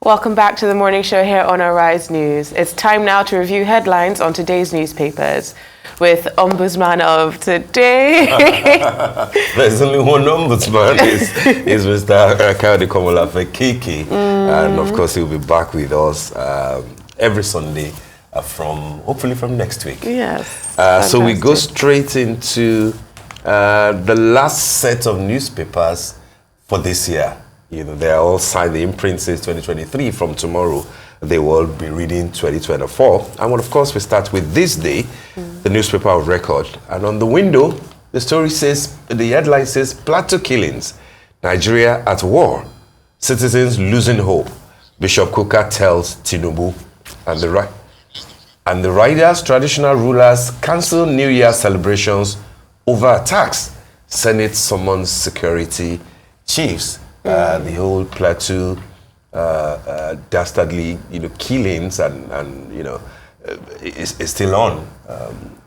Welcome back to the morning show here on Arise News. It's time now to review headlines on today's newspapers with Ombudsman of today. There's only one Ombudsman, is Mr. Kayode Komolafe Kiki. And of course, he'll be back with us every Sunday hopefully from next week. Yes. So we go straight into the last set of newspapers for this year. You know, they are all signed. The imprint says 2023. From tomorrow, they will be reading 2024. And of course, we start with this day, the newspaper of record. And on the window, the story says, the headline says, Plateau killings, Nigeria at war, citizens losing hope. Bishop Kuka tells Tinubu, and the riders, traditional rulers, cancel New Year celebrations over attacks. Senate summons security chiefs. The whole Plateau dastardly, killings and is still on.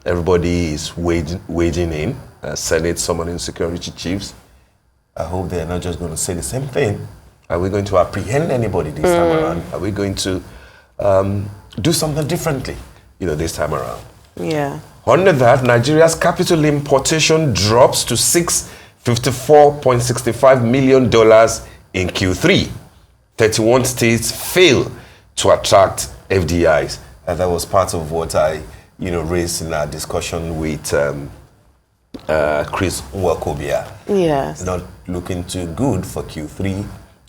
Everybody is waging in. Senate summoning security chiefs. I hope they are not just going to say the same thing. Are we going to apprehend anybody this time around? Are we going to do something differently, this time around? Yeah. Under that, Nigeria's capital importation drops to $54.65 million in Q3. 31 states fail to attract FDIs. And that was part of what I, raised in our discussion with Chris Nwakobia. Yes. Not looking too good for Q3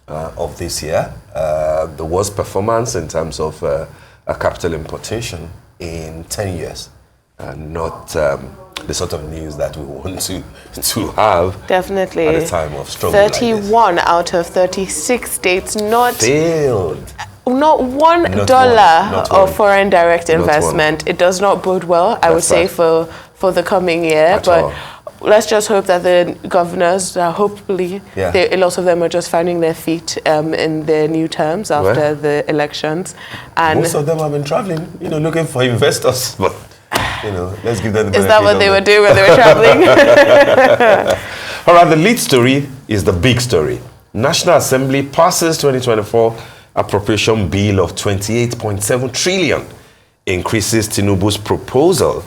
of this year. The worst performance in terms of a capital importation in 10 years. Not the sort of news that we want to have. Definitely. At a time of struggle 31 like out of 36 states failed. Not $1 of foreign direct investment. It does not bode well, I would say, for the coming year. But let's just hope that the governors, hopefully, a lot of them are just finding their feet in their new terms after the elections. And most of them have been traveling, looking for investors. But let's give them the benefit. Is that what they were doing when they were traveling? All right, the lead story is the big story. National Assembly passes 2024 appropriation bill of 28.7 trillion, increases Tinubu's proposal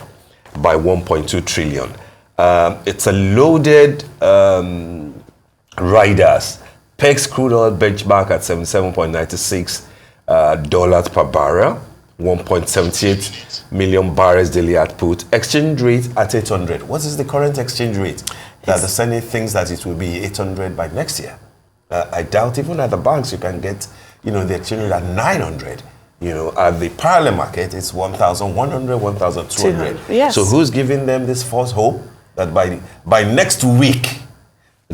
by 1.2 trillion. It's a loaded riders. Pegs crude oil benchmark at $77.96 per barrel. 1.78 million barrels daily output. Exchange rate at 800. What is the current exchange rate? That the Senate thinks that it will be 800 by next year. I doubt even at the banks you can get, the exchange rate at 900. At the parallel market, it's 1,100, 1,200. Yes. So who's giving them this false hope that by next week,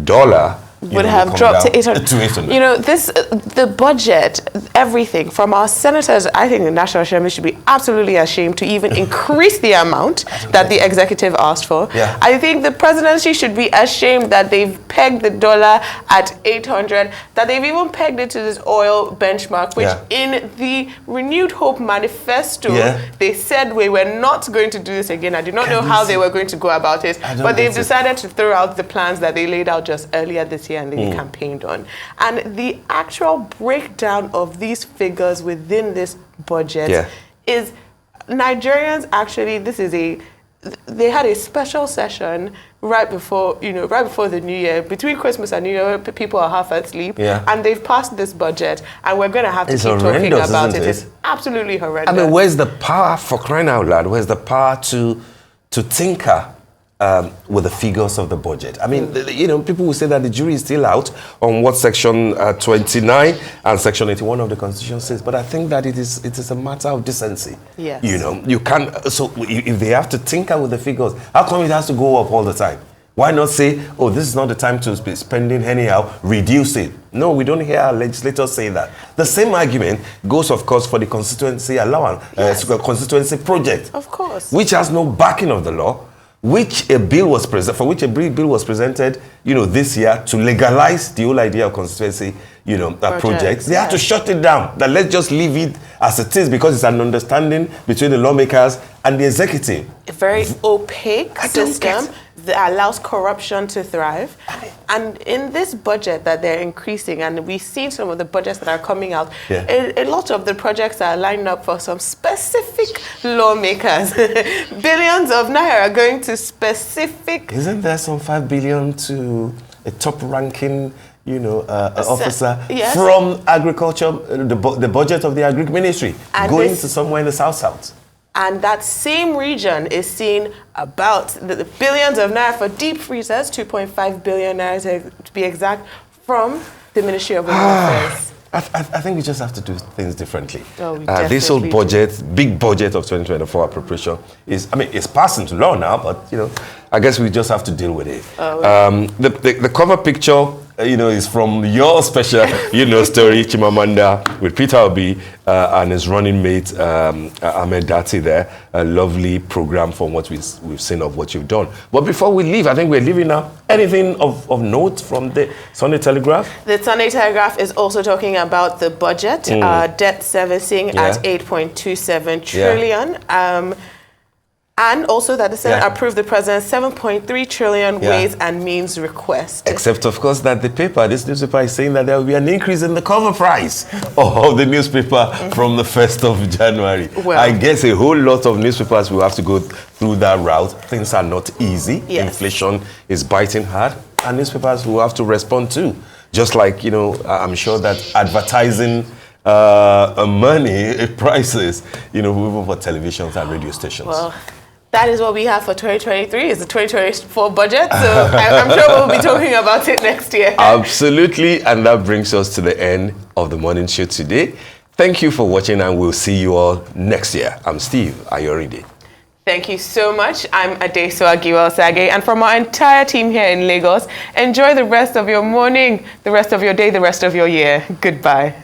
dollar would have dropped to 800. The budget, everything from our senators, I think the National Assembly should be absolutely ashamed to even increase the amount that the executive asked for. Yeah. I think the presidency should be ashamed that they've pegged the dollar at 800, that they've even pegged it to this oil benchmark, which in the Renewed Hope manifesto, they said we were not going to do this again. I do not know how they were going to go about it, but they've decided to throw out the plans that they laid out just earlier this year and they campaigned on. And the actual breakdown of these figures within this budget is Nigerians actually, they had a special session right before the New Year. Between Christmas and New Year, people are half asleep, and they've passed this budget, and we're going to have to keep talking about it. It's absolutely horrendous. I mean, where's the power, for crying out loud, where's the power to tinker with the figures of the budget? I mean, people will say that the jury is still out on what Section 29 and Section 81 of the Constitution says, but I think that it is a matter of decency. Yes. You can't. So if they have to tinker with the figures, how come it has to go up all the time? Why not say, oh, this is not the time to be spending anyhow, reduce it? No, we don't hear our legislators say that. The same argument goes, of course, for the constituency allowance, constituency project. Of course. Which has no backing of the law. For which a bill was presented, this year to legalize the whole idea of constituency, projects. They have to shut it down. That let's just leave it as it is because it's an understanding between the lawmakers and the executive. A very opaque system, that allows corruption to thrive. And in this budget that they're increasing, and we've seen some of the budgets that are coming out, a lot of the projects are lined up for some specific lawmakers. Billions of naira going to specific... Isn't there some 5 billion to a top-ranking, officer from agriculture, the budget of the Agri Ministry, and going to somewhere in the South? And that same region is seeing about the billions of naira for deep freezers, 2.5 billion naira to be exact, from the Ministry of Women Affairs. I think we just have to do things differently. This whole budget, big budget of 2024 appropriation it's passing to law now, but I guess we just have to deal with it. The cover picture, is from your special, story, Chimamanda, with Peter Obi and his running mate, Ahmed Dati there. A lovely program from what we've seen of what you've done. But before we leave, I think we're leaving now. Anything of note from the Sunday Telegraph? The Sunday Telegraph is also talking about the budget, debt servicing at 8.27 trillion. And also that the Senate approved the president's 7.3 trillion ways and means request. Except, of course, that this newspaper is saying that there will be an increase in the cover price of the newspaper from the 1st of January. Well, I guess a whole lot of newspapers will have to go through that route. Things are not easy. Yes. Inflation is biting hard, and newspapers will have to respond too. Just like, I'm sure that advertising money prices, even for televisions and radio stations. Well, that is what we have for 2023. It's the 2024 budget, so I'm sure we'll be talking about it next year. Absolutely, and that brings us to the end of the morning show today. Thank you for watching, and we'll see you all next year. I'm Steve Ayorinde. Thank you so much. I'm Adeso Agiwal-Sage, and from our entire team here in Lagos, enjoy the rest of your morning, the rest of your day, the rest of your year. Goodbye.